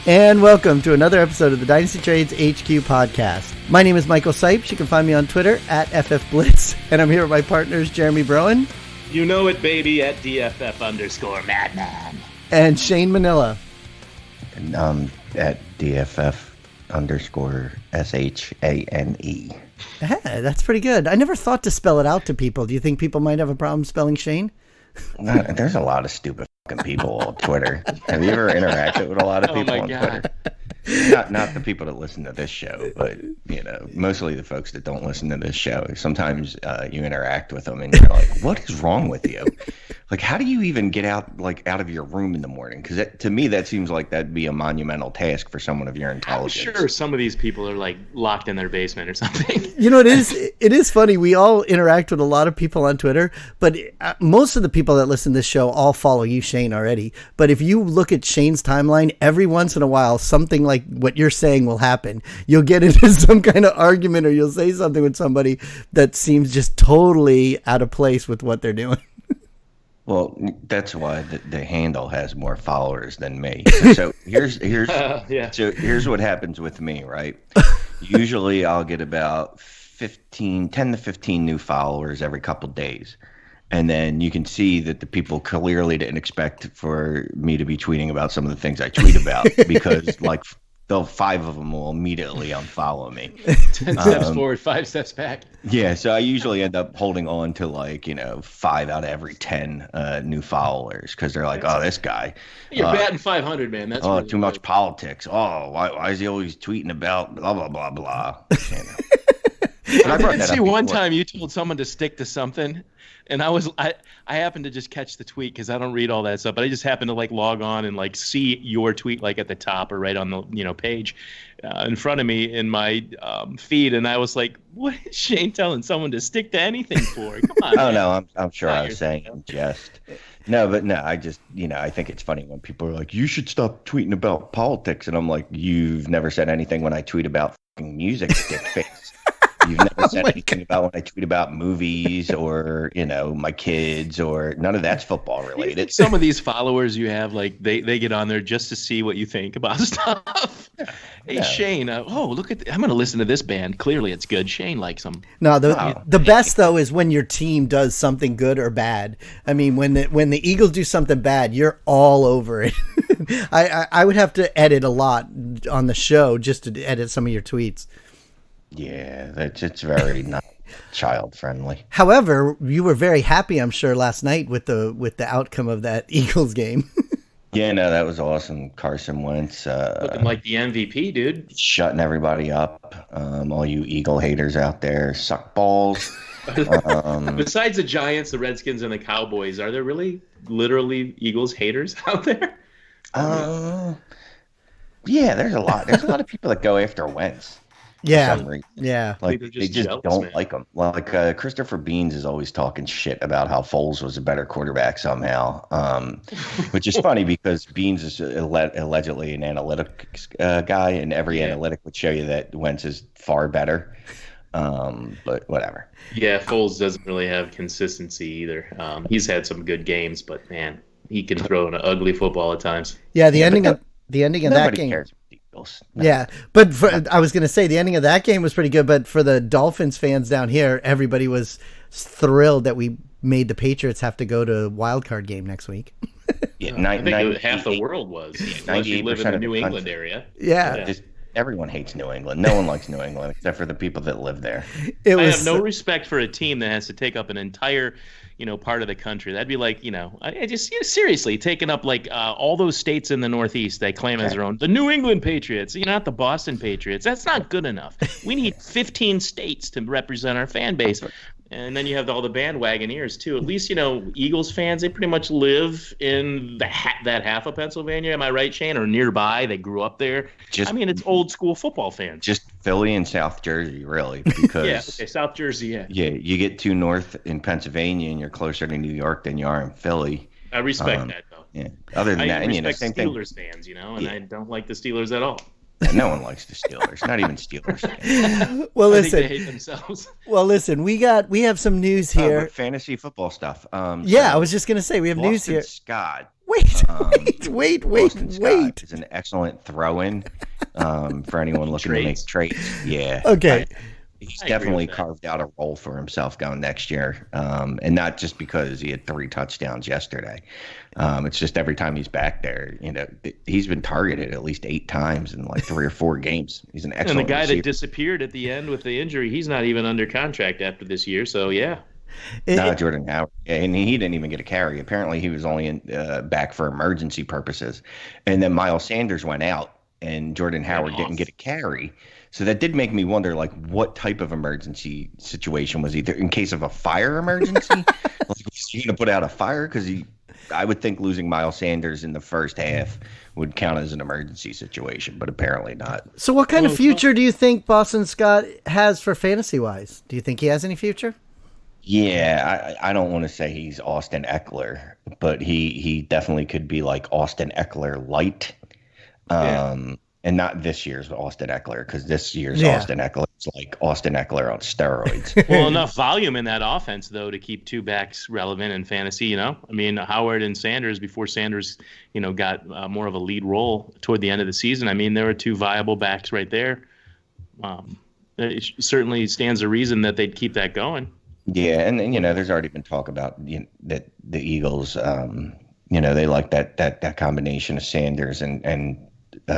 And welcome to another episode of the Dynasty Trades HQ podcast. My name is Michael Cipes. You can find me on Twitter at FFBlitz. And I'm here with my partners, Jeremy Browand. You know it, baby, at DFF_Madman. And Shane Manila. And at DFF_SHANE. Hey, that's pretty good. I never thought to spell it out to people. Do you think people might have a problem spelling Shane? There's a lot of stupid fucking people on Twitter. Have you ever interacted with a lot of people on Twitter? Not the people that listen to this show, but mostly the folks that don't listen to this show. Sometimes you interact with them and you're like, "What is wrong with you? Like, how do you even get out of your room in the morning?" Because to me, that seems like that'd be a monumental task for someone of your intelligence. I'm sure some of these people are like locked in their basement or something. It is funny. We all interact with a lot of people on Twitter, but most of the people that listen to this show all follow you, Shane, already. But if you look at Shane's timeline, every once in a while, something like what you're saying will happen. You'll get into some kind of argument or you'll say something with somebody that seems just totally out of place with what they're doing. Well, that's why the handle has more followers than me. So here's what happens with me, right? Usually I'll get about 10 to 15 new followers every couple days. And then you can see that the people clearly didn't expect for me to be tweeting about some of the things I tweet about because like 5 of them will immediately unfollow me. 10 steps forward, 5 steps back. Yeah, so I usually end up holding on to 5 out of every 10 new followers because they're like, "Oh, this guy, you're batting 500, man. That's really too much politics. Oh, why is he always tweeting about blah blah blah blah?" I did see one time you told someone to stick to something. And I happened to just catch the tweet because I don't read all that stuff, but I just happened to log on and see your tweet at the top or right on the page in front of me in my feed, and I was like, "What is Shane telling someone to stick to anything for? Come on!" Oh no, I'm sure I was saying in jest. No, I just I think it's funny when people are like, "You should stop tweeting about politics," and I'm like, "You've never said anything when I tweet about fucking music, dick face." You've never said anything about when I tweet about movies or, my kids or none of that's football related. Some of these followers you have, they get on there just to see what you think about stuff. Hey, yeah. Shane, look at I'm going to listen to this band. Clearly it's good. Shane likes them. No, the best, though, is when your team does something good or bad. I mean, when the Eagles do something bad, you're all over it. I would have to edit a lot on the show just to edit some of your tweets. Yeah, it's very not child friendly. However, you were very happy, I'm sure, last night with the outcome of that Eagles game. Yeah, no, that was awesome. Carson Wentz looking like the MVP, dude. Shutting everybody up. All you Eagle haters out there, suck balls. Besides the Giants, the Redskins, and the Cowboys, are there really literally Eagles haters out there? Yeah, there's a lot. There's a lot of people that go after Wentz. Yeah. They just jealous, don't man. like him. Christopher Beans is always talking shit about how Foles was a better quarterback somehow, which is funny because Beans is allegedly an analytics guy, and every analytic would show you that Wentz is far better. But whatever. Yeah, Foles doesn't really have consistency either. He's had some good games, but man, he can throw an ugly football at times. Yeah, the ending of that game. Cares. No. Yeah, but I was going to say the ending of that game was pretty good, but for the Dolphins fans down here, everybody was thrilled that we made the Patriots have to go to wild card game next week. Yeah, I think half the world was. Unless you live in the New England area. Yeah. Just, everyone hates New England. No one likes New England except for the people that live there. I have no respect for a team that has to take up an entire part of the country. That'd be like, I just seriously taking up all those states in the Northeast they claim as their own. The New England Patriots, not the Boston Patriots. That's not good enough. We need 15 states to represent our fan base. And then you have all the bandwagoneers, too. At least, Eagles fans, they pretty much live in that half of Pennsylvania. Am I right, Shane? Or nearby. They grew up there. It's old school football fans. Just Philly and South Jersey, really. Because yeah, okay, South Jersey, yeah. Yeah, you get too north in Pennsylvania and you're closer to New York than you are in Philly. I respect that, though. Yeah. Other than that, I respect same Steelers thing. fans, and I don't like the Steelers at all. No one likes the Steelers, not even Steelers fans. Well, listen. I think they hate themselves. Well, listen. We have some news here. Fantasy football stuff. I was just gonna say we have news here. Scott. Boston Scott is an excellent throw-in for anyone looking to make trades. Yeah. Okay. He's definitely carved out a role for himself going next year, and not just because he had 3 touchdowns yesterday. It's just every time he's back there, he's been targeted at least 8 times in like 3 or 4 games. He's an excellent And the guy receiver. that disappeared at the end with the injury, he's not even under contract after this year. So, yeah. Jordan Howard. Yeah, and he didn't even get a carry. Apparently, he was only back for emergency purposes. And then Miles Sanders went out, and Jordan Howard didn't get a carry. So that did make me wonder, like, what type of emergency situation was he there? In case of a fire emergency? Like, was he going to put out a fire? Because I would think losing Miles Sanders in the first half would count as an emergency situation, but apparently not. So what kind of future do you think Boston Scott has for fantasy-wise? Do you think he has any future? Yeah, I don't want to say he's Austin Eckler, but he definitely could be like Austin Eckler light. And not this year's Austin Eckler, because this year's Austin Eckler is like Austin Eckler on steroids. Well, enough volume in that offense, though, to keep 2 backs relevant in fantasy, I mean, Howard and Sanders, before Sanders, got more of a lead role toward the end of the season, I mean, there were 2 viable backs right there. It certainly stands to reason that they'd keep that going. Yeah, and there's already been talk about that the Eagles, they like that combination of Sanders and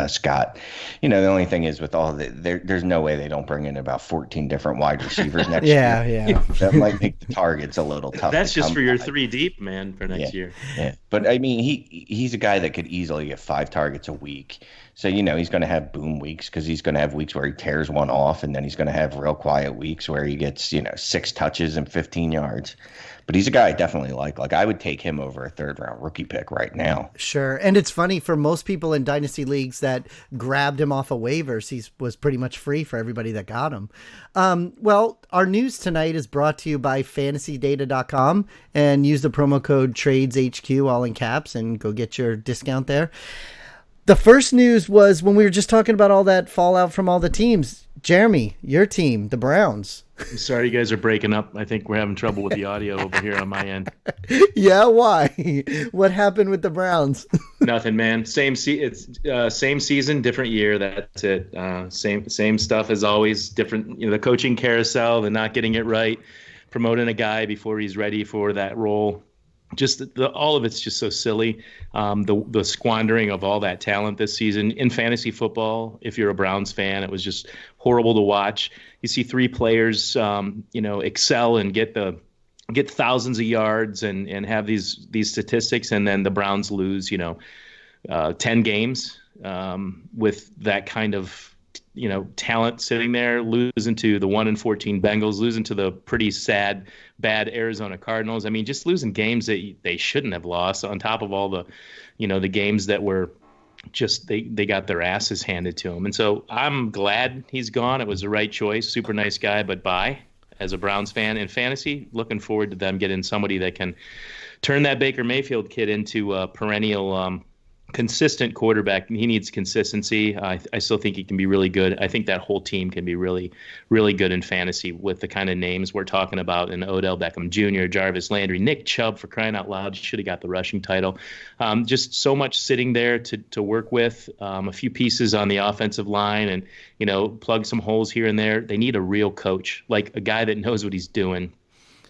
Scott. The only thing is with all there's no way they don't bring in about 14 different wide receivers next year. Yeah. That might make the targets a little tough. That's just for your 3 deep, man, for next year. Yeah, but I mean, he's a guy that could easily get 5 targets a week. So, he's going to have boom weeks because he's going to have weeks where he tears one off, and then he's going to have real quiet weeks where he gets, 6 touches and 15 yards. But he's a guy I definitely like. Like, I would take him over a 3rd-round rookie pick right now. Sure. And it's funny, for most people in dynasty leagues that grabbed him off of waivers, he was pretty much free for everybody that got him. Well, our news tonight is brought to you by fantasydata.com, and use the promo code TradesHQ, all in caps, and go get your discount there. The first news was when we were just talking about all that fallout from all the teams. Jeremy, your team, the Browns. I'm sorry you guys are breaking up. I think we're having trouble with the audio over here on my end. Yeah, why? What happened with the Browns? Nothing, man. Same season, different year. That's it. Same stuff as always. Different. The coaching carousel, the not getting it right, promoting a guy before he's ready for that role. Just all of it's just so silly. The squandering of all that talent this season in fantasy football. If you're a Browns fan, it was just horrible to watch. You see 3 players, excel and get thousands of yards and have these statistics, and then the Browns lose, 10 games with that kind of talent sitting there, losing to the 1-14 Bengals, losing to the pretty sad, bad Arizona Cardinals. I mean, just losing games that they shouldn't have lost, on top of all the, the games that were just they got their asses handed to them. And so I'm glad he's gone. It was the right choice. Super nice guy, but bye. As a Browns fan in fantasy, looking forward to them getting somebody that can turn that Baker Mayfield kid into a perennial consistent quarterback. He needs consistency. I still think he can be really good. I think that whole team can be really, really good in fantasy with the kind of names we're talking about in Odell Beckham Jr., Jarvis Landry, Nick Chubb, for crying out loud. Should have got the rushing title. Just so much sitting there to work with, a few pieces on the offensive line and, plug some holes here and there. They need a real coach, like a guy that knows what he's doing.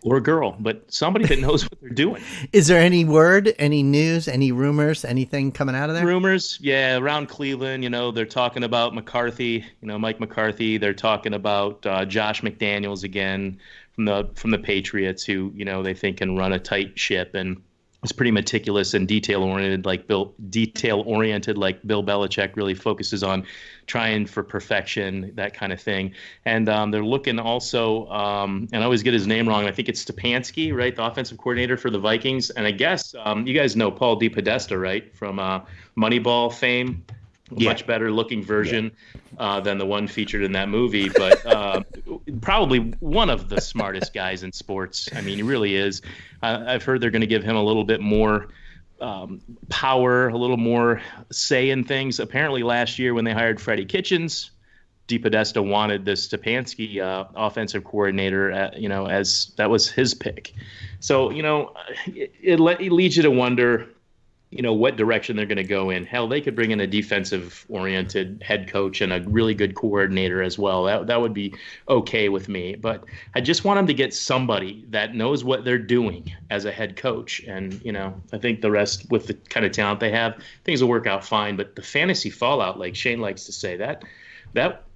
Or a girl, but somebody that knows what they're doing. Is there any word, any news, any rumors, anything coming out of there? Rumors, yeah, around Cleveland, they're talking about McCarthy, Mike McCarthy. They're talking about Josh McDaniels again from the Patriots, who, they think can run a tight ship and is pretty meticulous and detail-oriented like Bill Belichick really focuses on trying for perfection, that kind of thing. And they're looking also, and I always get his name wrong, I think it's Stefanski, right, the offensive coordinator for the Vikings. And I guess you guys know Paul DePodesta, right, from Moneyball fame. Much better looking version than the one featured in that movie, but probably one of the smartest guys in sports. I mean, he really is. I've heard they're going to give him a little bit more power, a little more say in things. Apparently last year when they hired Freddie Kitchens, DePodesta wanted this Stefanski offensive coordinator, as that was his pick. So, it leads you to wonder, what direction they're going to go in. Hell, they could bring in a defensive-oriented head coach and a really good coordinator as well. That would be okay with me. But I just want them to get somebody that knows what they're doing as a head coach. And, I think the rest, with the kind of talent they have, things will work out fine. But the fantasy fallout, like Shane likes to say, that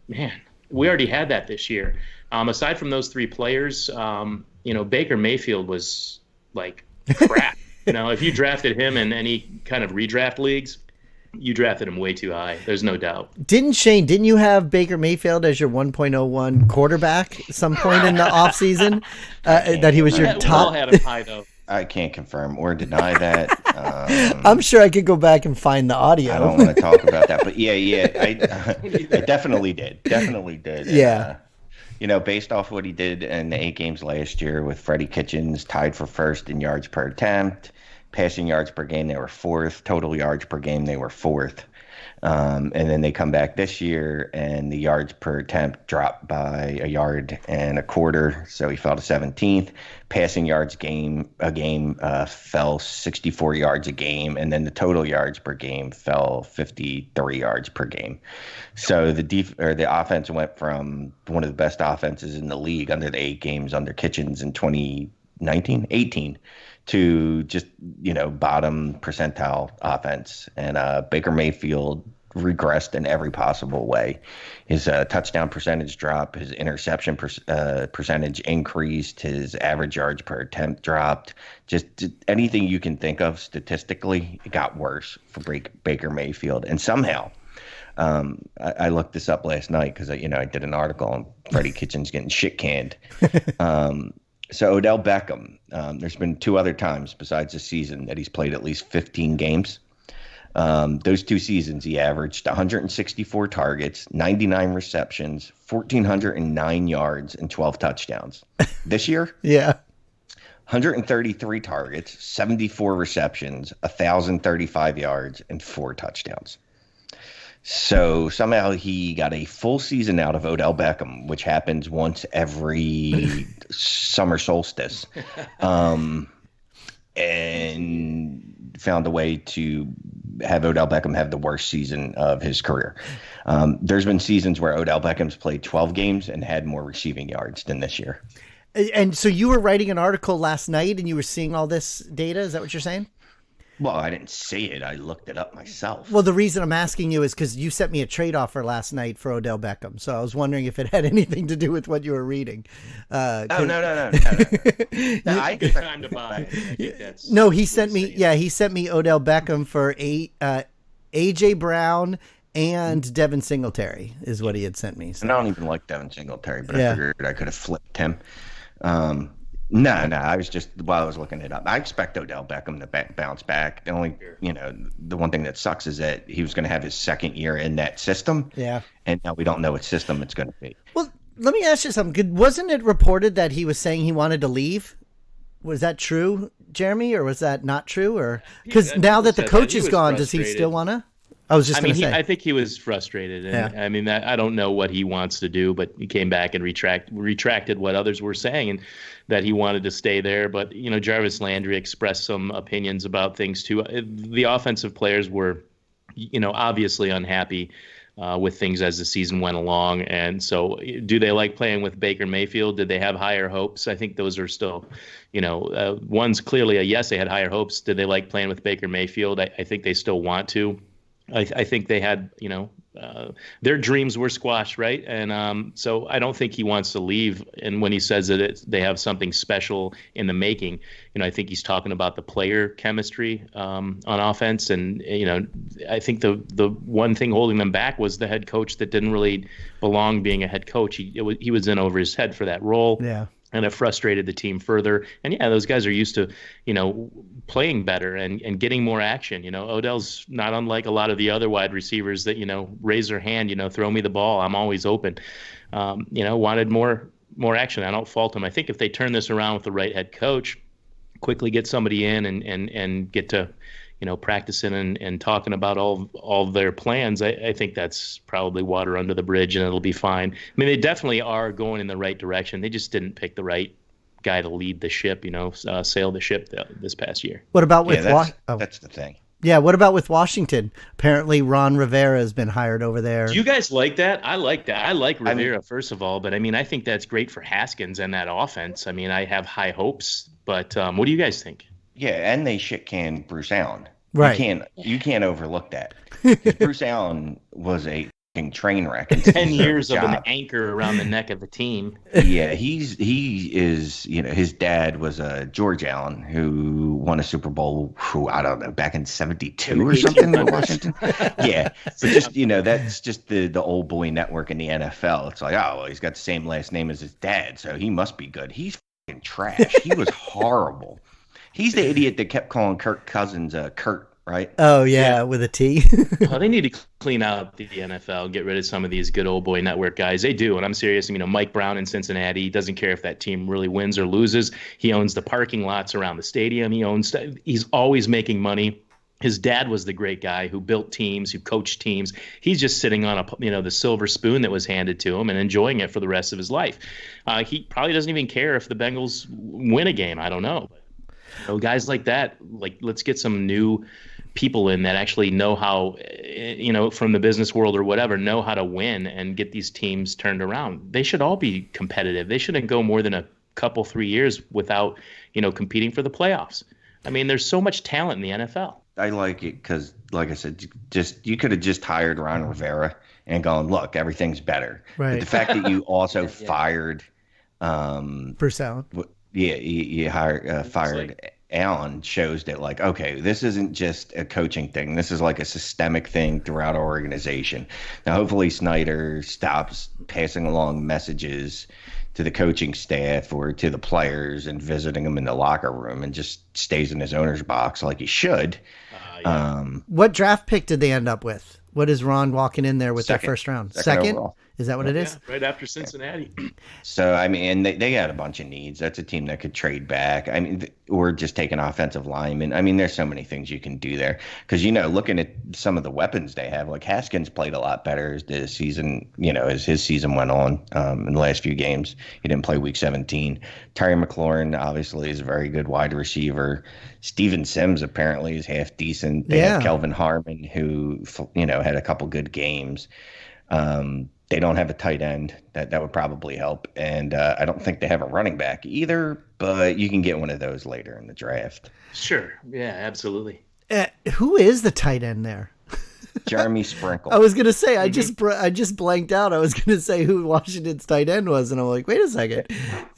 man, we already had that this year. Aside from those three players, Baker Mayfield was like crap. If you drafted him in any kind of redraft leagues, you drafted him way too high. There's no doubt. Didn't you have Baker Mayfield as your 1.01 quarterback at some point in the offseason? That he was your top? We all had him high, though. I can't confirm or deny that. I'm sure I could go back and find the audio. I don't want to talk about that. But I definitely did. Definitely did. Yeah. Based off what he did in the 8 games last year with Freddie Kitchens tied for first in yards per attempt, passing yards per game, they were 4th, total yards per game, they were 4th. And then they come back this year and the yards per attempt dropped by 1.25 yards. So he fell to 17th. Passing yards fell 64 yards a game. And then the total yards per game fell 53 yards per game. So the offense went from one of the best offenses in the league under the 8 games under Kitchens in 18 to just, bottom percentile offense. And Baker Mayfield regressed in every possible way. His touchdown percentage dropped, his interception percentage increased, his average yards per attempt dropped. Just anything you can think of statistically, it got worse for Baker Mayfield. And somehow, I looked this up last night because I did an article on Freddie Kitchens getting shit canned. So Odell Beckham, there's been 2 other times besides this season that he's played at least 15 games. Those 2 seasons, he averaged 164 targets, 99 receptions, 1,409 yards, and 12 touchdowns. This year, 133 targets, 74 receptions, 1,035 yards, and 4 touchdowns. So somehow he got a full season out of Odell Beckham, which happens once every summer solstice, and found a way to have Odell Beckham have the worst season of his career. There's been seasons where Odell Beckham's played 12 games and had more receiving yards than this year. And so you were writing an article last night and you were seeing all this data? Is that what you're saying? Well, I didn't see it. I looked it up myself. Well, the reason I'm asking you is because you sent me a trade offer last night for Odell Beckham. So I was wondering if it had anything to do with what you were reading. No. No, good time to buy. No, he sent me Odell Beckham for A.J. Brown and Devin Singletary is what he had sent me. So. And I don't even like Devin Singletary, but I figured I could have flipped him. No. I was just, while I was looking it up, I expect Odell Beckham to bounce back. The only, the one thing that sucks is that he was going to have his second year in that system. Yeah. And now we don't know what system it's going to be. Well, let me ask you something. Wasn't it reported that he was saying he wanted to leave? Was that true, Jeremy, or was that not true? Or because now that the coach is gone, does he still want to? I think he was frustrated. And I don't know what he wants to do, but he came back and retracted what others were saying, and that he wanted to stay there. But, Jarvis Landry expressed some opinions about things too. The offensive players were, obviously unhappy with things as the season went along. And so do they like playing with Baker Mayfield? Did they have higher hopes? I think those are still, one's clearly a yes, they had higher hopes. Did they like playing with Baker Mayfield? I think they still want to. I think they had, their dreams were squashed, right? And so I don't think he wants to leave. And when he says that they have something special in the making, I think he's talking about the player chemistry on offense. And, I think the one thing holding them back was the head coach that didn't really belong being a head coach. He was in over his head for that role. Yeah. And it frustrated the team further. And those guys are used to, playing better and getting more action. Odell's not unlike a lot of the other wide receivers that, raise their hand, throw me the ball, I'm always open. Wanted more action. I don't fault him. I think if they turn this around with the right head coach, quickly get somebody in and get to, practicing and talking about all of their plans, I think that's probably water under the bridge and it'll be fine. I mean, they definitely are going in the right direction. They just didn't pick the right guy to lead the ship, sail the ship this past year. What about with that's the thing. Yeah, what about with Washington? Apparently Ron Rivera has been hired over there. Do you guys like that? I like that. I like Rivera, first of all, but I mean, I think that's great for Haskins and that offense. I mean, I have high hopes, but what do you guys think? Yeah, and they shit can Bruce Allen. Right. You can't overlook that. 'Cause Bruce Allen was a fucking train wreck. 10 years of an anchor around the neck of the team. Yeah, he is, his dad was George Allen, who won a Super Bowl, I don't know, back in 72 or something in Washington. Yeah, but just, that's just the old boy network in the NFL. It's like, oh, well, he's got the same last name as his dad, so he must be good. He's fucking trash. He was horrible. He's the idiot that kept calling Kirk Cousins Kurt, right? Oh, yeah, with a T. Well, they need to clean out the NFL, get rid of some of these good old boy network guys. They do, and I'm serious. Mike Brown in Cincinnati, he doesn't care if that team really wins or loses. He owns the parking lots around the stadium. He's always making money. His dad was the great guy who built teams, who coached teams. He's just sitting on the silver spoon that was handed to him and enjoying it for the rest of his life. He probably doesn't even care if the Bengals win a game. I don't know. Guys like that, let's get some new people in that actually know how, from the business world or whatever, know how to win and get these teams turned around. They should all be competitive. They shouldn't go more than a couple, 3 years without, competing for the playoffs. I mean, there's so much talent in the NFL. I like it because, like I said, you could have just hired Ron Rivera and gone, look, everything's better. Right. But the fact that you also fired Bruce Allen. Yeah, you fired Allen shows that, okay, this isn't just a coaching thing. This is like a systemic thing throughout our organization. Now, hopefully Snyder stops passing along messages to the coaching staff or to the players and visiting them in the locker room and just stays in his owner's box like he should. Yeah. What draft pick did they end up with? What is Ron walking in there with their first round? Second? Overall. Is that what it is? Right after Cincinnati. So, I mean, they got a bunch of needs. That's a team that could trade back. I mean, or just take an offensive lineman. I mean, there's so many things you can do there. Because, looking at some of the weapons they have, like Haskins played a lot better as the season, as his season went on in the last few games. He didn't play week 17. Terry McLaurin, obviously, is a very good wide receiver. Steven Sims apparently is half decent. They have Kelvin Harmon, who, had a couple good games. They don't have a tight end. That would probably help. And I don't think they have a running back either, but you can get one of those later in the draft. Sure. Yeah, absolutely. Who is the tight end there? Jeremy Sprinkle. I was going to say, I just blanked out. I was going to say who Washington's tight end was, and I'm like, wait a second.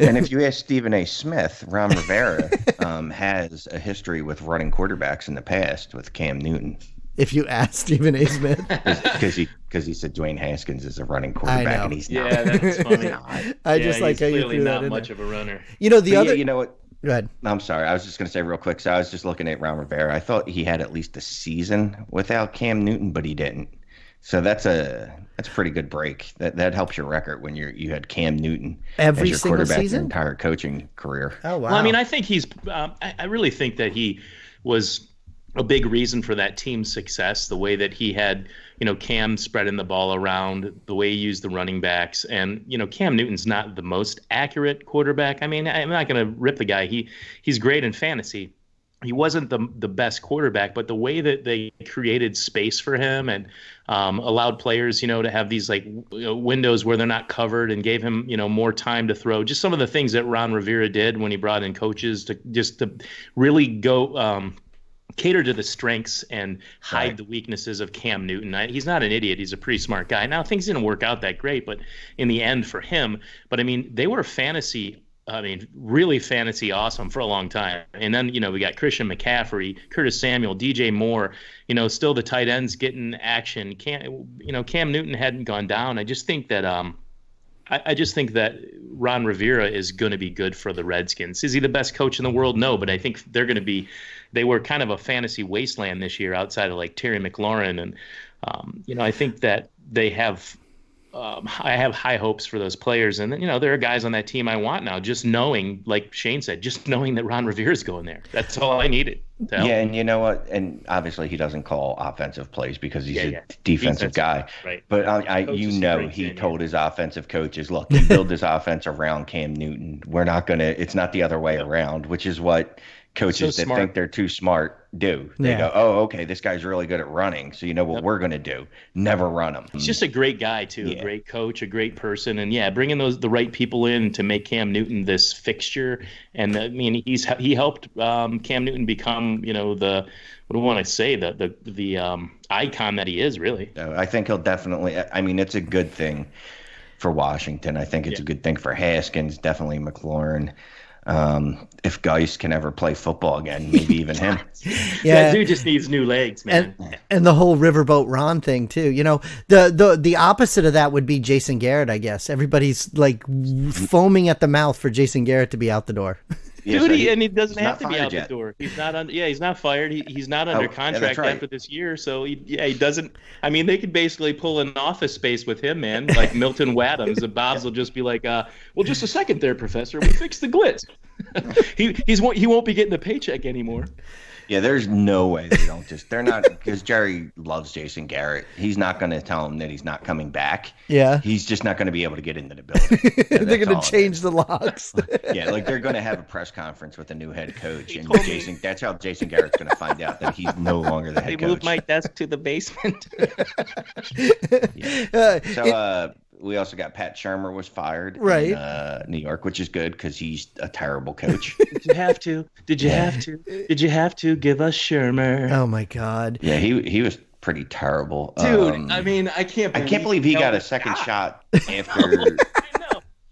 And if you ask Stephen A. Smith, Ron Rivera has a history with running quarterbacks in the past with Cam Newton. If you ask Stephen A. Smith, because he said Dwayne Haskins is a running quarterback, and he's not. Yeah, that's funny. I just like how you threw that in. Not much of a runner. You know what? Go ahead. I'm sorry. I was just going to say real quick. So I was just looking at Ron Rivera. I thought he had at least a season without Cam Newton, but he didn't. So that's a pretty good break. That helps your record when you had Cam Newton every as your single quarterback season, your entire coaching career. Oh wow. Well, I mean, I think he's. I really think that he was a big reason for that team's success, the way that he had, Cam spreading the ball around, the way he used the running backs. And, Cam Newton's not the most accurate quarterback. I mean, I'm not going to rip the guy. He's great in fantasy. He wasn't the best quarterback, but the way that they created space for him and allowed players, to have these windows where they're not covered and gave him, more time to throw. Just some of the things that Ron Rivera did when he brought in coaches to really go cater to the strengths and hide the weaknesses of Cam Newton. He's not an idiot. He's a pretty smart guy. Now, things didn't work out that great, but in the end for him. But, I mean, they were really fantasy awesome for a long time. And then, we got Christian McCaffrey, Curtis Samuel, DJ Moore, still the tight ends getting action. Cam Newton hadn't gone down. I just think that I just think that Ron Rivera is going to be good for the Redskins. Is he the best coach in the world? No, but I think they were kind of a fantasy wasteland this year outside of Terry McLaurin. And, I think that they have, I have high hopes for those players. And, there are guys on that team I want now, just knowing, like Shane said, just knowing that Ron Rivera is going there. That's all I needed. Yeah, and you know what? And obviously he doesn't call offensive plays because he's a defensive guy. Right. But he told his offensive coaches, look, you build this offense around Cam Newton. We're not going to – it's not the other way around, which is what coaches So that think they're too smart do. They go, oh, okay, this guy's really good at running. So you know what we're going to do? Never run him. He's just a great guy, too. A great coach, a great person. And, bringing the right people in to make Cam Newton this fixture. And, I mean, he helped Cam Newton become, the what do I want to say, the icon that he is, really. I think he'll definitely – I mean, it's a good thing for Washington. I think it's a good thing for Haskins, definitely McLaurin. If Geist can ever play football again, maybe even him. That dude just needs new legs, man. And the whole Riverboat Ron thing too. The opposite of that would be Jason Garrett, I guess. Everybody's like foaming at the mouth for Jason Garrett to be out the door. Dude, he doesn't have to be out the door. He's not he's not fired. He's not under contract after this year. So he doesn't. I mean, they could basically pull an Office Space with him, man. Like Milton Wadhams, and Bobs will just be like, "Well, just a second there, Professor. We fixed the glitz." He won't be getting a paycheck anymore. Yeah, there's no way they're not, because Jerry loves Jason Garrett. He's not going to tell him that he's not coming back. Yeah. He's just not going to be able to get into the building. They're going to change the locks. Yeah, like they're going to have a press conference with a new head coach. And that's how Jason Garrett's going to find out that he's no longer the head coach. They moved my desk to the basement. So we also got Pat Shermer was fired in New York, which is good because he's a terrible coach. Did you have to? Did you have to give us Shermer? Oh my God. Yeah, he was pretty terrible. Dude, I mean, I can't believe he got a second shot after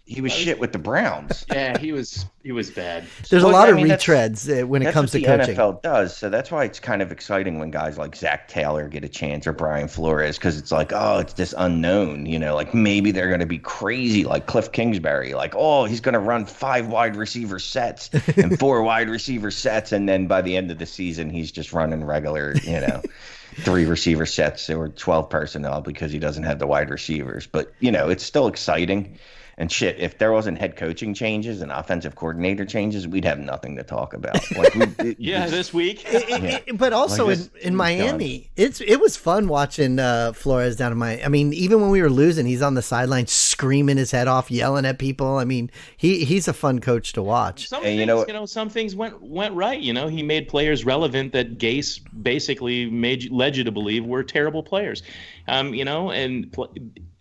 he was shit with the Browns. Yeah, he was bad. There's a lot of retreads when it comes to coaching. That's what the NFL does, so that's why it's kind of exciting when guys like Zach Taylor get a chance, or Brian Flores, because it's like, oh, it's this unknown, like maybe they're going to be crazy like Cliff Kingsbury, like, oh, he's going to run 5 wide receiver sets and 4 wide receiver sets, and then by the end of the season he's just running regular, 3 receiver sets or 12 personnel because he doesn't have the wide receivers. But it's still exciting. And shit, if there wasn't head coaching changes and offensive coordinator changes, we'd have nothing to talk about. Like, this week. But also like in Miami, it was fun watching Flores down in Miami. I mean, even when we were losing, he's on the sideline screaming his head off, yelling at people. I mean, he's a fun coach to watch. Some things went right. He made players relevant that Gase basically led you to believe were terrible players.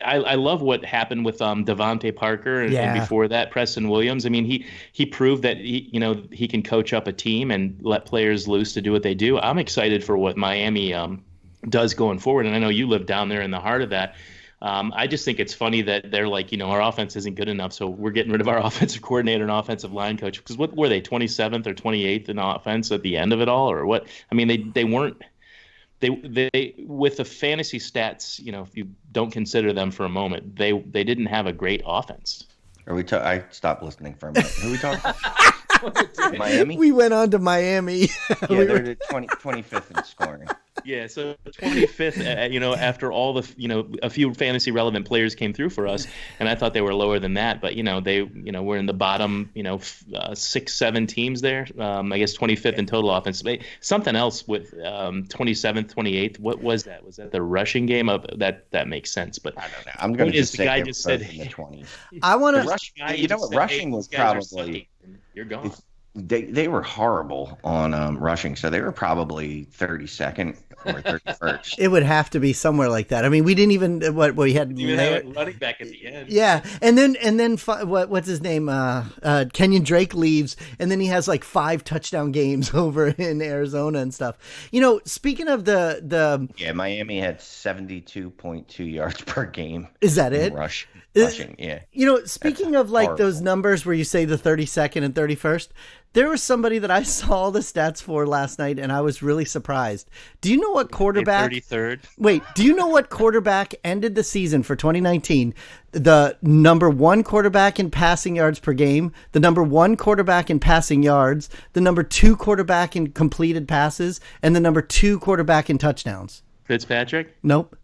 I love what happened with Devontae Parker and before that Preston Williams. I mean, he proved that he can coach up a team and let players loose to do what they do. I'm excited for what Miami does going forward, and I know you live down there in the heart of that. I just think it's funny that they're like, our offense isn't good enough, so we're getting rid of our offensive coordinator and offensive line coach. Because what were they, 27th or 28th in offense at the end of it all, or what? I mean, they weren't. They with the fantasy stats, if you don't consider them for a moment, they didn't have a great offense. I stopped listening for a minute. Who are we talking about? Miami? We went on to Miami. Yeah, they're the 25th in scoring. Yeah, so 25th, after all the, a few fantasy relevant players came through for us, and I thought they were lower than that, but, they, were in the bottom, 6-7 teams there. I guess 25th in total offense. Something else with 27th, 28th. What was that? Was that the rushing game? That makes sense, but I don't know. I'm going to just say the guy just said in the 20s. I want to. Rushing was probably. You're gone. They were horrible on rushing, so they were probably 32nd or 31st. It would have to be somewhere like that. I mean, we didn't even we had running back at the end. Yeah, and then what's his name? Kenyon Drake leaves, and then he has like 5 touchdown games over in Arizona and stuff. Speaking of the Miami had 72.2 yards per game. Is that it? Rushing, yeah. Speaking of like those numbers where you say the 32nd and 31st, there was somebody that I saw the stats for last night, and I was really surprised. Do you know what quarterback? 33rd. Wait, do you know what quarterback ended the season for 2019? The number 1 quarterback in passing yards per game, the number 1 quarterback in passing yards, the number 2 quarterback in completed passes, and the number 2 quarterback in touchdowns. Fitzpatrick? Nope.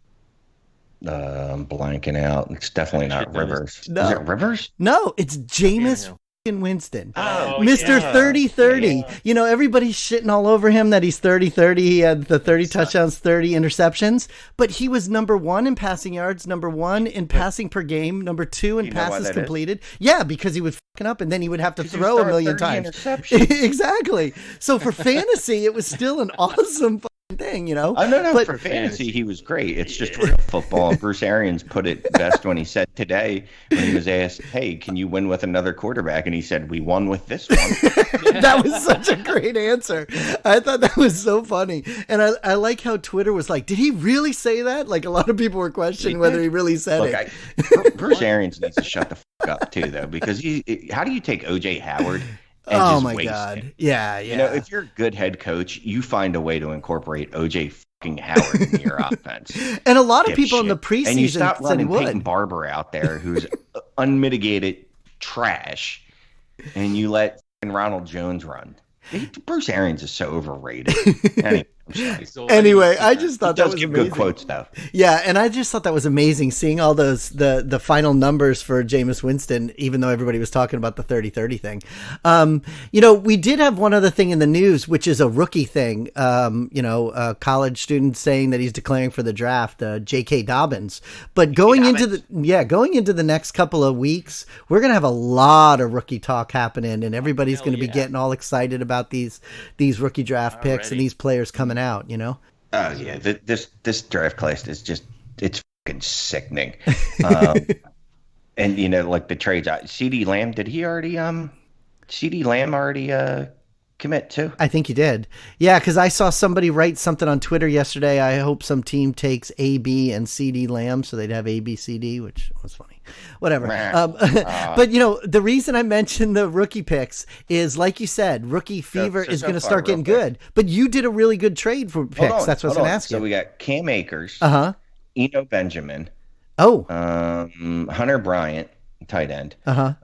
I'm blanking out. It's definitely not Rivers. No. Is it Rivers? No, it's Jameis Winston. Oh, Mr. yeah. 30-30. Yeah. You know, everybody's shitting all over him that he's 30-30. He had the 30 touchdowns, 30 interceptions, but he was number 1 in passing yards, number 1 in passing per game, number 2 in passes completed. Yeah, because he would fucking up and then he would have to throw a million times. Exactly. So for fantasy, it was still an awesome thing, you know. No, but for fantasy he was great. It's just real football. Bruce Arians put it best when he said today, when he was asked, "Hey, can you win with another quarterback?" And he said, "We won with this one." That was such a great answer. I thought that was so funny, and I like how Twitter was like, "Did he really say that?" Like a lot of people were questioning whether he really said it. Bruce Arians needs to shut the fuck up too, though, because how do you take OJ Howard? And oh just my waste God! him? Yeah. You know, if you're a good head coach, you find a way to incorporate OJ fucking Howard in your offense. And a lot of people in the preseason and you stop said he running would. Peyton Barber out there, who's unmitigated trash, and you let Ronald Jones run. Bruce Arians is so overrated. Anyway, I'm sorry. Anyway, I just thought that was give amazing. Good quotes though. Yeah, and I just thought that was amazing seeing all those the final numbers for Jameis Winston, even though everybody was talking about the 30-30 thing. You know, we did have one other thing in the news, which is a rookie thing. You know, a college student saying that he's declaring for the draft, J.K. Dobbins. But going into the next couple of weeks, we're gonna have a lot of rookie talk happening, and everybody's gonna be getting all excited about these rookie draft picks and these players coming out, you know? Oh yeah, this draft class is it's fucking sickening. And you know, like the trades, CD Lamb, did he already commit too? I think he did. Yeah, because I saw somebody write something on Twitter yesterday. I hope some team takes AB and CD Lamb, so they'd have ABCD, which was funny. Whatever. But you know, the reason I mentioned the rookie picks is, like you said, rookie fever is going to start getting good. But you did a really good trade for picks. That's what I was going to ask you. So we got Cam Akers, Eno Benjamin, Hunter Bryant, tight end. Just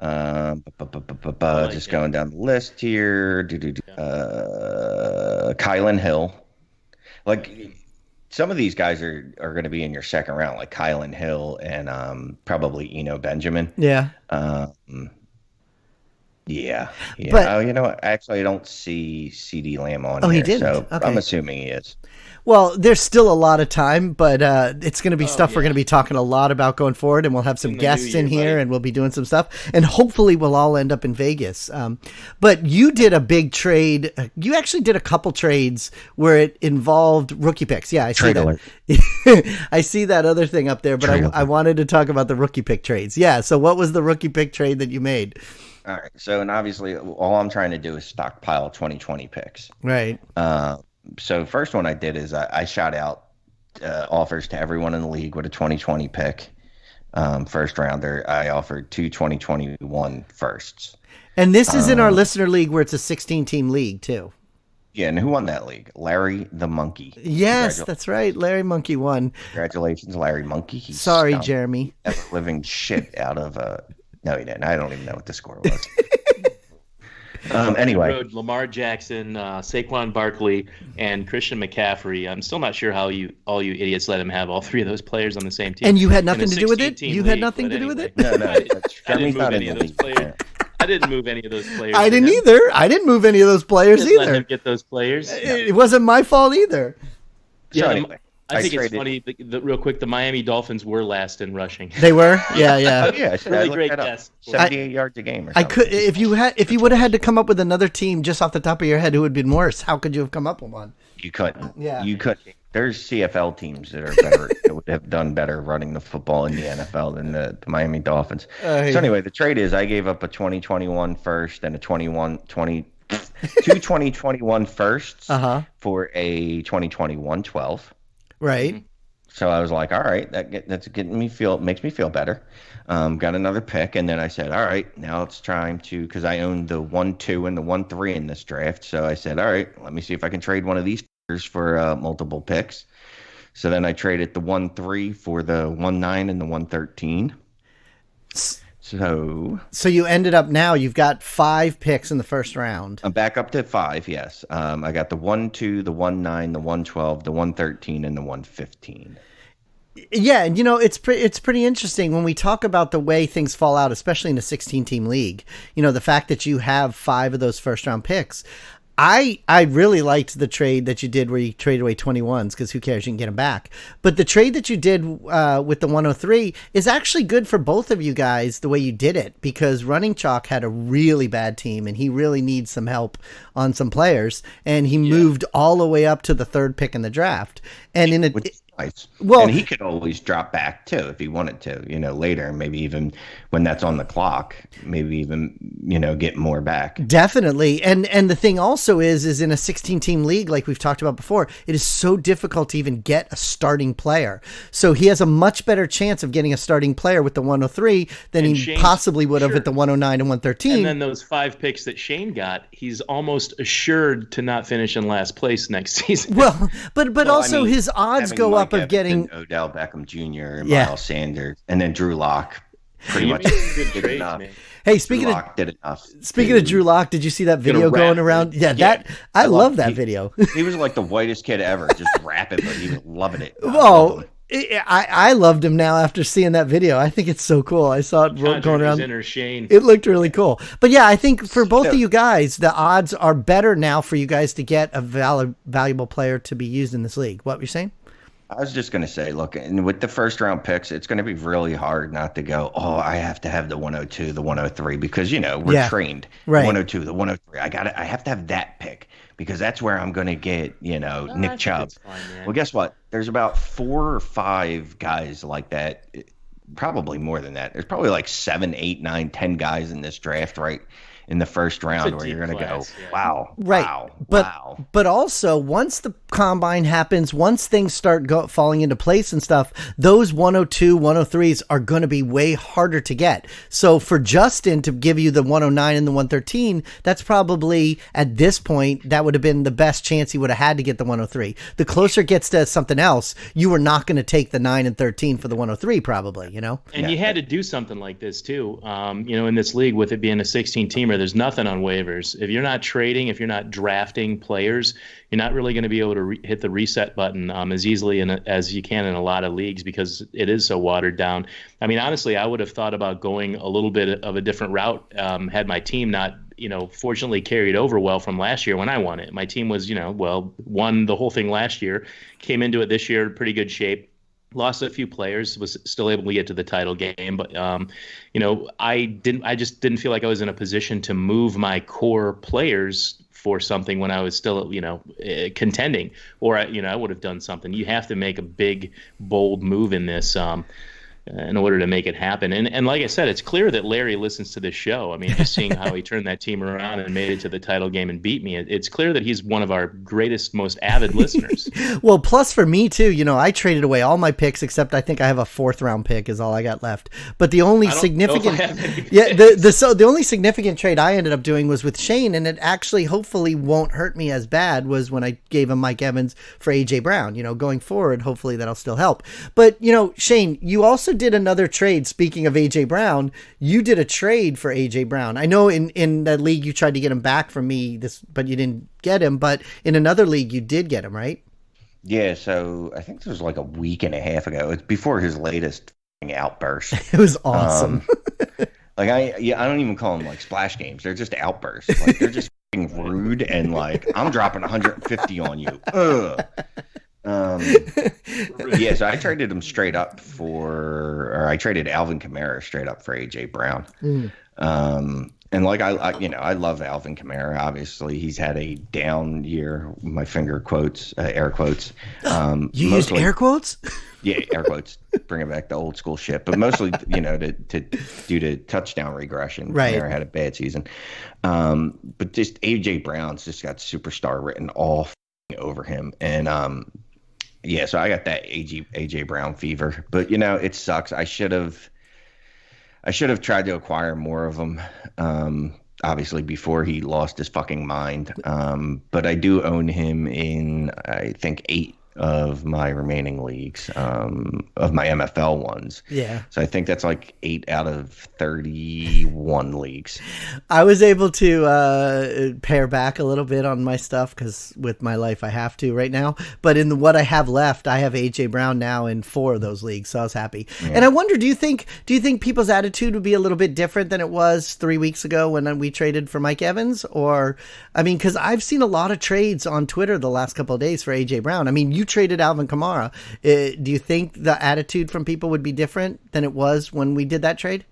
going down the list here. Kylan Hill. Like, some of these guys are going to be in your second round, like Kylan Hill and probably Eno Benjamin. Yeah. Yeah. But, you know what? Actually, I don't see CD Lamb on here. He didn't? So okay. I'm assuming he is. Well, there's still a lot of time, but it's going to be stuff we're going to be talking a lot about going forward, and we'll have some guests in here, and we'll be doing some stuff, and hopefully we'll all end up in Vegas. But you did a big trade. You actually did a couple trades where it involved rookie picks. Yeah, I see that. I see that other thing up there, but I wanted to talk about the rookie pick trades. Yeah, so what was the rookie pick trade that you made? All right, so and obviously all I'm trying to do is stockpile 2020 picks. Right. So first one I did is I shot out offers to everyone in the league with a 2020 pick. First rounder, I offered 2 2021 firsts. And this is in our listener league where it's a 16-team league too. Yeah, and who won that league? Larry the Monkey. Yes, that's right. Larry Monkey won. Congratulations, Larry Monkey. Sorry, Jeremy. Living shit out of no, he didn't. I don't even know what the score was. Anyway, Lamar Jackson, Saquon Barkley, and Christian McCaffrey. I'm still not sure how all you idiots let him have all three of those players on the same team. And you had nothing to do with it? You had nothing to do with it? No. I didn't move any of those players. I didn't move any of those players. I didn't either. I didn't move any of those players either. Let him get those players. It wasn't my fault either. So anyway. I think it's funny. Real quick, the Miami Dolphins were last in rushing. They were, yeah. Oh, yeah, really great guess. 78 yards a game. Or something. I could, if you would have had to come up with another team just off the top of your head, who would have been worse? How could you have come up with one? You couldn't. Yeah, you couldn't. There's CFL teams that are better, that would have done better running the football in the NFL than the Miami Dolphins. So anyway, the trade is I gave up a 2021 first and a 2 2021 first for a 2021 12. Right. So I was like, all right, that's getting me makes me feel better. Got another pick, and then I said, all right, now it's time to, because I owned the 1-2 and the 1-3 in this draft. So I said, all right, let me see if I can trade one of these for multiple picks. So then I traded the 1-3 for the 1-9 and the 1-13. So you ended up now, you've got 5 picks in the first round. I'm back up to 5, yes. I got the 1-2, the 1-9, the 1-12, the 1-13, and the 1-15. Yeah, and it's pretty interesting when we talk about the way things fall out, especially in a 16-team league. The fact that you have 5 of those first-round picks. I really liked the trade that you did where you traded away 21s because who cares? You can get them back. But the trade that you did with the 103 is actually good for both of you guys the way you did it, because Running Chalk had a really bad team and he really needs some help on some players, and he moved all the way up to the 3rd pick in the draft. And in a nice. Well, and he could always drop back too if he wanted to, later, maybe even when that's on the clock, maybe even, get more back. Definitely. And the thing also is in a 16-team league, like we've talked about before, it is so difficult to even get a starting player. So he has a much better chance of getting a starting player with the 103 than he possibly would have at the 109 and 113. And then those 5 picks that Shane got, he's almost assured to not finish in last place next season. Well, but also his odds go up of getting Odell Beckham Jr. and Miles Sanders, and then Drew Lock. Pretty much did enough. Hey, speaking of Drew Lock, did you see that video going around? Yeah, I love that video. He was like the whitest kid ever, just rapping, but he was loving it. Oh, I loved him now after seeing that video. I think it's so cool. I saw it going around. It looked really cool. But yeah, I think for both of you guys, the odds are better now for you guys to get a valuable player to be used in this league. What were you saying? I was just going to say, look, and with the first round picks, it's going to be really hard not to go, I have to have the 102, the 103, because, we're trained. Right. 102, the 103. I have to have that pick because that's where I'm going to get, Nick Chubb. Well, guess what? There's about 4 or 5 guys like that. Probably more than that. There's probably like 7, 8, 9, 10 guys in this draft, right? In the first round where you're going to go, wow, right. Wow. But also once the combine happens, once things start falling into place and stuff, those 102, 103s are going to be way harder to get. So for Justin to give you the 109 and the 113, that's probably at this point, that would have been the best chance he would have had to get the 103. The closer it gets to something else, you were not going to take the 9 and 13 for the 103 probably, And you had to do something like this too, in this league with it being a 16-teamer. There's nothing on waivers. If you're not trading, if you're not drafting players, you're not really going to be able to hit the reset button as easily as you can in a lot of leagues because it is so watered down. I mean, honestly, I would have thought about going a little bit of a different route had my team not, fortunately carried over well from last year when I won it. My team was, won the whole thing last year, came into it this year in pretty good shape. Lost a few players, was still able to get to the title game, but I just didn't feel like I was in a position to move my core players for something when I was still, contending, or I would have done something. You have to make a big, bold move in this in order to make it happen. And like I said, it's clear that Larry listens to this show. I mean, just seeing how he turned that team around and made it to the title game and beat me, it's clear that he's one of our greatest, most avid listeners. Well, plus for me too, I traded away all my picks except I think I have a 4th round pick is all I got left. But the only significant the only significant trade I ended up doing was with Shane, and it actually hopefully won't hurt me as bad, was when I gave him Mike Evans for AJ Brown. Going forward, hopefully that'll still help. But Shane, you also did another trade. Speaking of AJ Brown, you did a trade for AJ Brown. I know in that league you tried to get him back from me, but you didn't get him. But in another league you did get him, right? Yeah. So I think it was like a week and a half ago. It's before his latest outburst. It was awesome. I don't even call them like splash games. They're just outbursts. Like they're just rude and like I'm dropping 150 on you. Ugh. So I traded him straight up I traded Alvin Kamara straight up for AJ Brown. And like I love Alvin Kamara. Obviously, he's had a down year. My finger quotes, air quotes. You used air quotes? Yeah, air quotes. Bring it back to old school shit. But mostly, to due to touchdown regression. Right. Kamara had a bad season. But just AJ Brown's just got superstar written all over him, and so I got that AJ Brown fever. But it sucks. I should have tried to acquire more of them. Obviously before he lost his fucking mind. But I do own him in I think of my remaining leagues, of my MFL ones. Yeah. So I think that's like 8 out of 31 leagues. I was able to pare back a little bit on my stuff because with my life I have to right now. But in what I have left, I have AJ Brown now in 4 of those leagues, so I was happy. Yeah. And I wonder, do you think people's attitude would be a little bit different than it was 3 weeks ago when we traded for Mike Evans? Or, I mean, because I've seen a lot of trades on Twitter the last couple of days for AJ Brown. I mean, you traded Alvin Kamara. Do you think the attitude from people would be different than it was when we did that trade?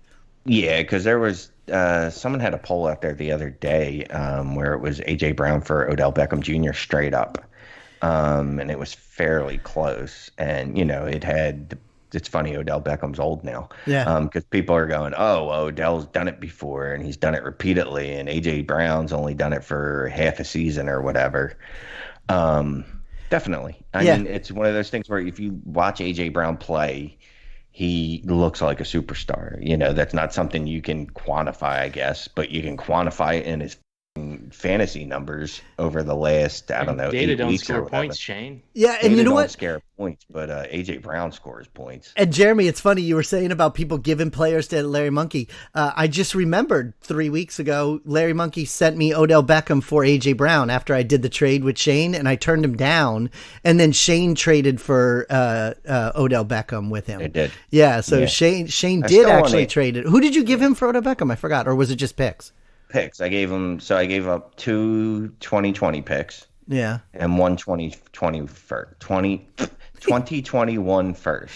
Yeah, because there was someone had a poll out there the other day where it was AJ Brown for Odell Beckham Jr. straight up, and it was fairly close. And it's funny, Odell Beckham's old now, because people are going, oh, well, Odell's done it before and he's done it repeatedly, and AJ Brown's only done it for half a season or whatever. Definitely. I mean, it's one of those things where if you watch AJ Brown play, he looks like a superstar. That's not something you can quantify, I guess, but you can quantify it in his fantasy numbers over the last, I don't know, data 8 don't weeks score or whatever. points, Shane. Yeah, and you know what? Scare points, but AJ Brown scores points. And Jeremy, it's funny you were saying about people giving players to Larry Monkey. I just remembered 3 weeks ago, Larry Monkey sent me Odell Beckham for AJ Brown after I did the trade with Shane, and I turned him down. And then Shane traded for Odell Beckham with him. It did. Yeah, so Shane did actually trade it. Who did you give him for Odell Beckham? I forgot, or was it just picks? Picks. I gave up 2 2020 picks. Yeah. And 1 2021 first.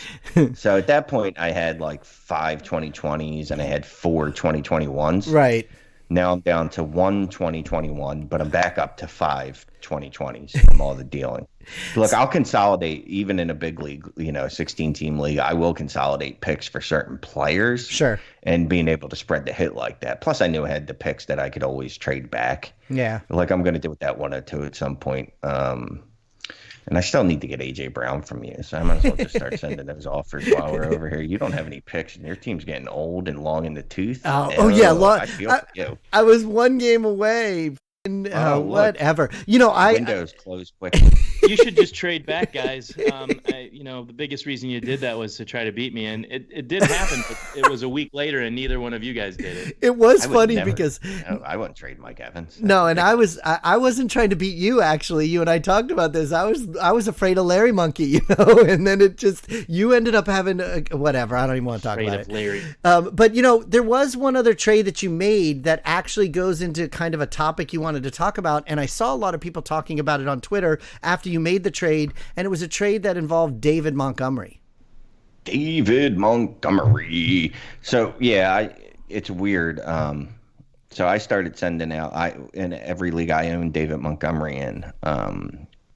So at that point I had like 5 2020s and I had 4 2021s. Right. Now I'm down to 1 2021, but I'm back up to 5 2020s from all the dealing. Look, I'll consolidate even in a big league, 16-team league. I will consolidate picks for certain players. Sure. And being able to spread the hit like that. Plus, I knew I had the picks that I could always trade back. Yeah. Like I'm going to do with that 102 at some point. And I still need to get AJ Brown from you, so I might as well just start sending those offers while we're over here. You don't have any picks, and your team's getting old and long in the tooth. I feel for you. I was 1 game away. Whatever. Windows close quickly. You should just trade back, guys. The biggest reason you did that was to try to beat me, and it did happen, but it was a week later, and neither one of you guys did it. It was funny because I wouldn't trade Mike Evans. No, and I wasn't trying to beat you. Actually, you and I talked about this. I was afraid of Larry Monkey, and then you ended up having whatever. I don't even want to talk about it. Larry. But there was one other trade that you made that actually goes into kind of a topic you wanted to talk about, and I saw a lot of people talking about it on Twitter after you made the trade, and it was a trade that involved David Montgomery. So it's weird. So I started sending out. In every league I own David Montgomery in.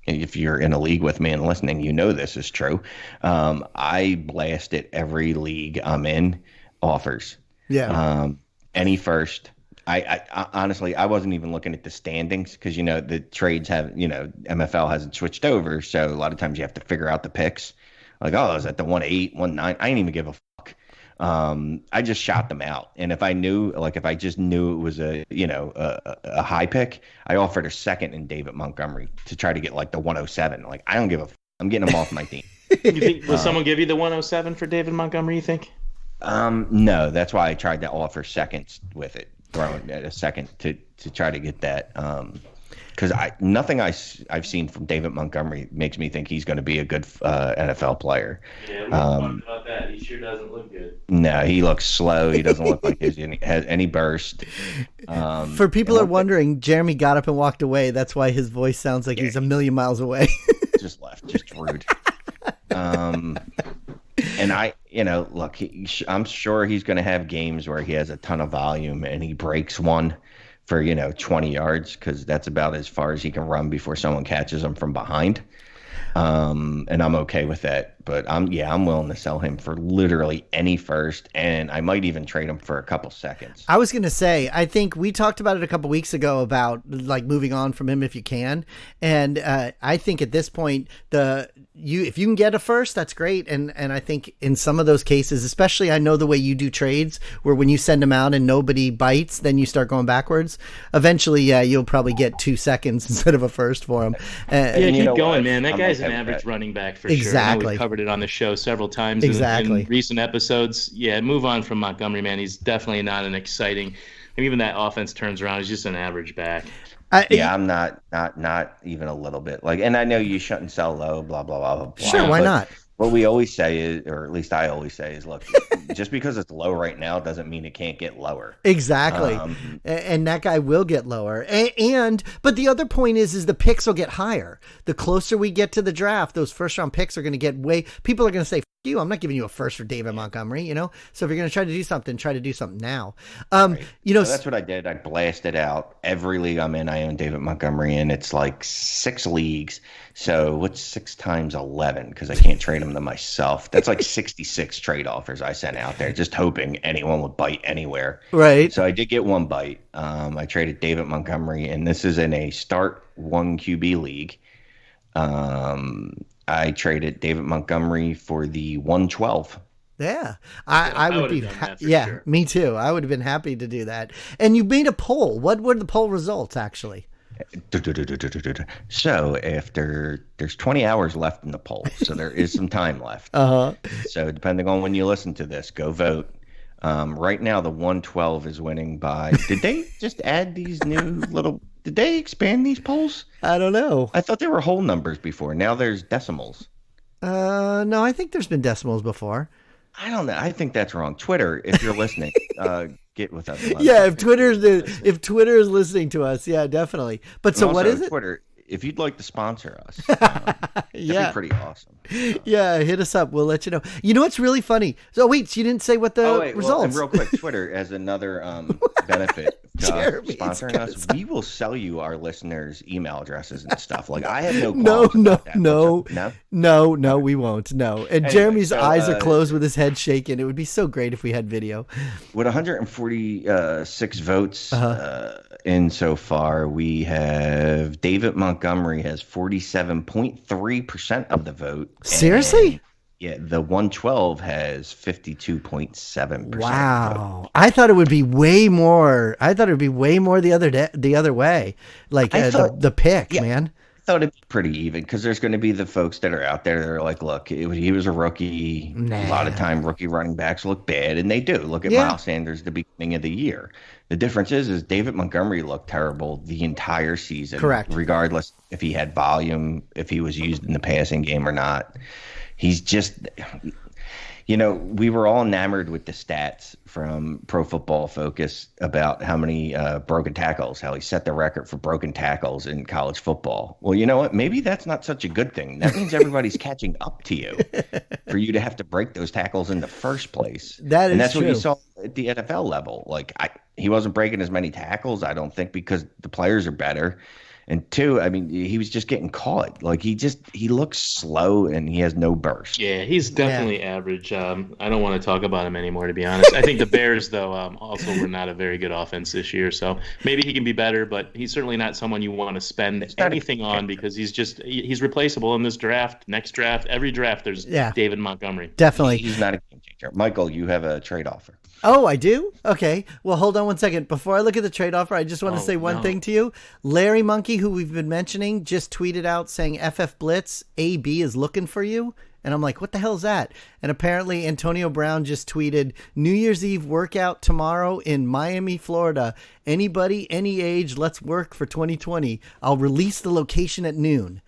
If you're in a league with me and listening, this is true. I blast at every league I'm in offers. Yeah. Any first. I honestly, I wasn't even looking at the standings because, the trades have, MFL hasn't switched over. So a lot of times you have to figure out the picks. Like, oh, is that the 1-8, 1-9? I didn't even give a fuck. I just shot them out. And if I just knew it was a high pick, I offered a second in David Montgomery to try to get like the 107. Like, I don't give a fuck. I'm getting him off my team. You think, will someone give you the 107 for David Montgomery, you think? No, that's why I tried to offer seconds with it. Throwing a second to try to get that because nothing I've seen from David Montgomery makes me think he's going to be a good NFL player. Yeah, we're talking about that. He sure doesn't look good. No, he looks slow. He doesn't look like he has any burst. For people who are wondering, Jeremy got up and walked away. That's why his voice sounds like he's a million miles away. Just left. Just rude. And look, I'm sure he's going to have games where he has a ton of volume and he breaks one for, 20 yards because that's about as far as he can run before someone catches him from behind. And I'm okay with that. but I'm willing to sell him for literally any first, and I might even trade him for a couple seconds. I was going to say, I think we talked about it a couple weeks ago about like moving on from him if you can, and I think at this point if you can get a first, that's great, and I think in some of those cases, especially I know the way you do trades, where when you send them out and nobody bites, then you start going backwards. Eventually, you'll probably get 2 seconds instead of a first for him. Keep going, man. That guy's an average running back for sure. Exactly. We've covered it on the show several times in recent episodes. Yeah, move on from Montgomery, man. He's definitely not an exciting. And even that offense turns around. He's just an average back. I'm not even a little bit like. And I know you shouldn't sell low, blah blah blah blah. Sure, why not? What we always say is, or at least I always say, is look, just because it's low right now doesn't mean it can't get lower. Exactly. And that guy will get lower. But the other point is the picks will get higher. The closer we get to the draft, those first round picks are going to get people are going to say, you, I'm not giving you a first for David Montgomery, So if you're going to try to do something now. Right. So that's what I did. I blasted out every league I'm in. I own David Montgomery, and it's like 6 leagues. So what's 6 times 11? Because I can't trade them to myself. That's like 66 trade offers I sent out there, just hoping anyone would bite anywhere. Right. So I did get one bite. I traded David Montgomery, and this is in a start 1 QB league. I traded David Montgomery for the 112. Yeah, I would be. Sure. Me too. I would have been happy to do that. And you made a poll. What were the poll results actually? So there's 20 hours left in the poll, so there is some time left. So depending on when you listen to this, go vote. Right now, the 112 is winning by. Did they just add these new little? Did they expand these polls? I don't know. I thought they were whole numbers before. Now there's decimals. No, I think there's been decimals before. I don't know. I think that's wrong. Twitter, if you're listening, get with us. Yeah, if Twitter is listening to us, yeah, definitely. But so what is it? Twitter, if you'd like to sponsor us, that'd be pretty awesome. Yeah, hit us up. We'll let you know. You know what's really funny? So wait, you didn't say what the results. Well, and real quick, Twitter as another benefit to sponsoring us. We will sell you our listeners' email addresses and stuff. Like I have no No, we won't. No. And anyway, Jeremy's eyes are closed with his head shaking. It would be so great if we had video. With 146 votes in so far, we have David Montgomery has 47.3% of the vote. Seriously? Yeah, the 112 has 52.7%. Wow. I thought it would be way more. The other way. Like the pick, man. I thought it'd be pretty even because there's going to be the folks that are out there that are like, look, he was a rookie. A lot of time rookie running backs look bad, and they do. Look at Miles Sanders the beginning of the year. The difference is David Montgomery looked terrible the entire season. Correct. Regardless if he had volume, if he was used in the passing game or not. He's just, we were all enamored with the stats from Pro Football Focus about how many broken tackles, how he set the record for broken tackles in college football. Well, you know what? Maybe that's not such a good thing. That means everybody's catching up to you for you to have to break those tackles in the first place. That's true. What you saw at the NFL level. Like, he wasn't breaking as many tackles, I don't think, because the players are better. And 2, I mean, he was just getting caught. Like he looks slow and he has no burst. Yeah, he's definitely average. I don't want to talk about him anymore, to be honest. I think the Bears, though, also were not a very good offense this year. So maybe he can be better, but he's certainly not someone you want to spend anything on because he's replaceable in this draft, next draft, every draft. There's David Montgomery. Definitely. He's not a game changer. Michael, you have a trade offer. Oh, I do? Okay. Well, hold on one second. Before I look at the trade offer, I just want to say one thing to you. Larry Monkey, who we've been mentioning, just tweeted out saying FF Blitz, AB is looking for you. And I'm like, what the hell is that? And apparently Antonio Brown just tweeted, New Year's Eve workout tomorrow in Miami, Florida. Anybody, any age, let's work for 2020. I'll release the location at noon.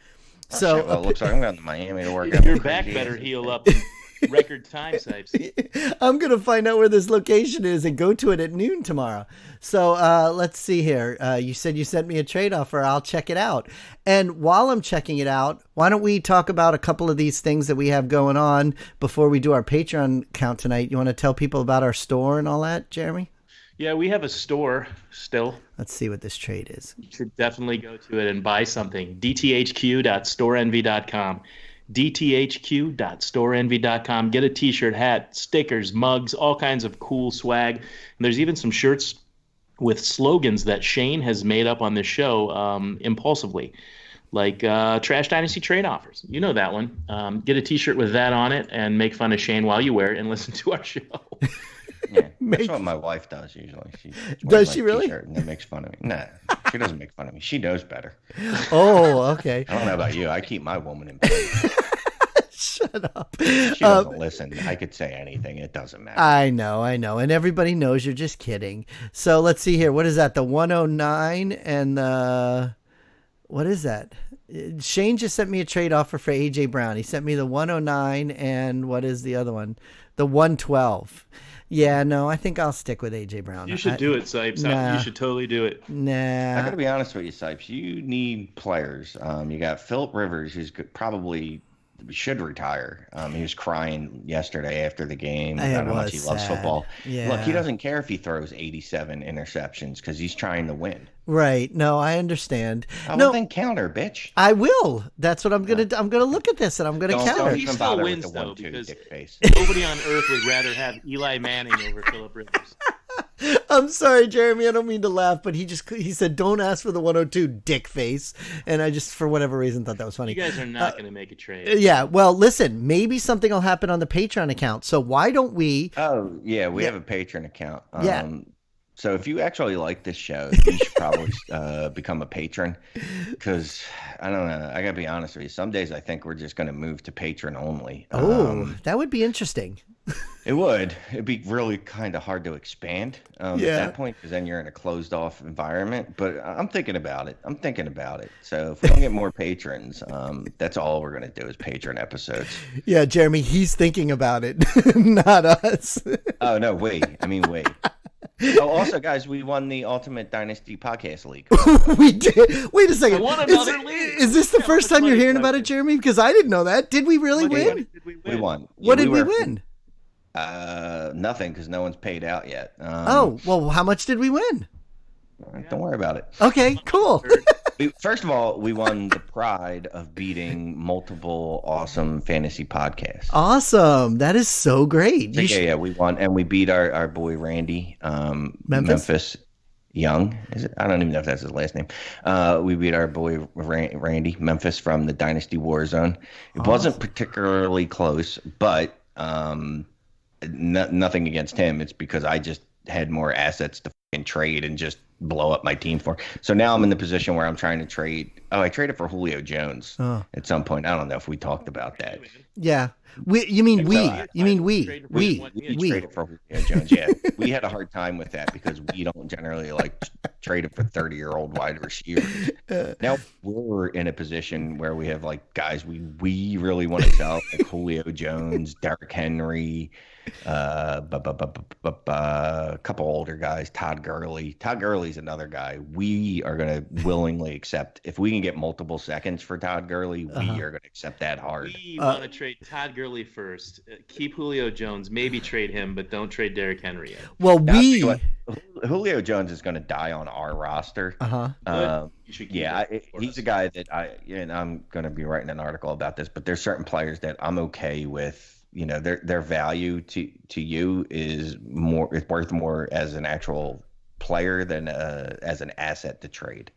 So it looks like I'm going to Miami to work out. Your back better heal up. Record time, Cipes. I'm going to find out where this location is and go to it at noon tomorrow. So let's see here. You said you sent me a trade offer. I'll check it out. And while I'm checking it out, why don't we talk about a couple of these things that we have going on before we do our Patreon count tonight? You want to tell people about our store and all that, Jeremy? Yeah, we have a store still. Let's see what this trade is. You should definitely go to it and buy something. dthq.storeenvy.com. DTHQ.storeenvy.com. Get a t-shirt, hat, stickers, mugs, all kinds of cool swag. And there's even some shirts with slogans that Shane has made up on this show impulsively, like Trash Dynasty Trade Offers. You know that one. Get a t-shirt with that on it and make fun of Shane while you wear it and listen to our show. Yeah, that's what my wife does usually. Does she really? And then makes fun of me. Nah, she doesn't make fun of me. She knows better. Oh, okay. I don't know about you. I keep my woman in place. Shut up. She doesn't listen. I could say anything. It doesn't matter. I know. And everybody knows you're just kidding. So let's see here. What is that? The 109 and what is that? Shane just sent me a trade offer for AJ Brown. He sent me the 109 and what is the other one? The 112. Yeah, no, I think I'll stick with AJ Brown. You should do it, Cipes. Nah. You should totally do it. Nah. I got to be honest with you, Cipes. You need players. You got Philip Rivers, who's probably should retire. He was crying yesterday after the game about how much he loves football. Yeah. Look, he doesn't care if he throws 87 interceptions because he's trying to win. Right. No, I understand. Well, then counter, bitch. I will. That's what I'm gonna do. I'm gonna look at this and I'm gonna counter. He still wins though, because nobody on earth would rather have Eli Manning over Philip Rivers. I'm sorry, Jeremy. I don't mean to laugh, but he said, "Don't ask for the 102, dick face," and I just, for whatever reason, thought that was funny. You guys are not going to make a trade. Yeah. Well, listen. Maybe something will happen on the Patreon account. So why don't we? Oh yeah, we have a Patreon account. Yeah. So if you actually like this show, you should probably become a patron, because I don't know. I gotta be honest with you. Some days I think we're just gonna move to patron only. Oh, that would be interesting. It would. It'd be really kind of hard to expand at that point, because then you're in a closed off environment. But I'm thinking about it. So if we don't get more patrons, that's all we're gonna do is patron episodes. Yeah, Jeremy, he's thinking about it, not us. Oh no, wait. Oh, also, guys, we won the Ultimate Dynasty Podcast League. We did. Wait a second. I won another league. Is this the first time you're hearing about it, Jeremy? Because I didn't know that. Did we really win? We won. What did we win? Nothing, because no one's paid out yet. Well, how much did we win? Don't worry about it. Okay, cool. First of all, we won the pride of beating multiple awesome fantasy podcasts. Awesome. That is so great. Yeah, we won, and we beat our boy Randy, Memphis Young. Is it? I don't even know if that's his last name. We beat our boy Randy Memphis from the Dynasty Warzone. It wasn't particularly close, but nothing against him. It's because I just had more assets to trade and just blow up my team for. So now I'm in the position where I'm trying to trade. Oh, I traded for Julio Jones at some point. I don't know if we talked about that. Yeah. We traded for Julio Jones. Yeah. We had a hard time with that because we don't generally trade it for 30-year-old wide receivers. Now we're in a position where we have guys we really want to sell, like Julio Jones, Derrick Henry, a couple older guys, Todd Gurley. Todd Gurley's another guy we are going to willingly accept. If we can get multiple seconds for Todd Gurley, we are going to accept that hard. We want to trade Todd Gurley first. Keep Julio Jones. Maybe trade him, but don't trade Derrick Henry yet. Well, Julio Jones is going to die on our roster. He's a guy that I'm going to be writing an article about this, but there's certain players that I'm okay with. Their value to you is worth more as an actual player than as an asset to trade.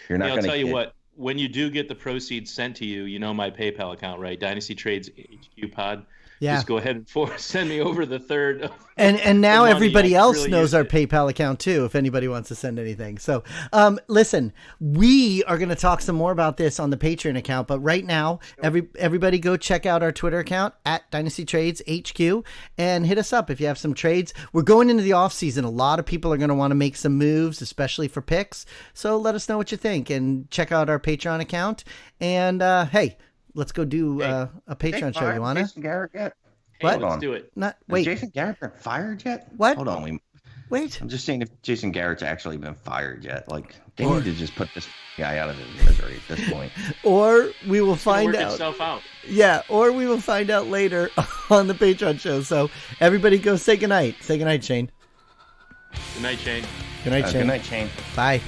You're not going to. I'll tell you what. When you do get the proceeds sent to you, my PayPal account, right? DynastyTradesHQ Pod. Yeah. Just go ahead and send me over the third. And now everybody else knows our PayPal account too, if anybody wants to send anything. So listen, we are going to talk some more about this on the Patreon account. But right now, everybody go check out our Twitter account at DynastyTradesHQ and hit us up if you have some trades. We're going into the off season. A lot of people are going to want to make some moves, especially for picks. So let us know what you think and check out our Patreon account. And hey, let's go do a Patreon show. You want to? Jason Garrett yet? What? Let's do it. Has Jason Garrett been fired yet? What? Hold on. Wait. I'm just saying if Jason Garrett's actually been fired yet. They need to just put this guy out of his misery at this point. Or we will find work out. Itself out. Yeah, or we will find out later on the Patreon show. So everybody go say goodnight. Say goodnight, Shane. Good night, Shane. Good night, Shane. Good night, Shane. Bye.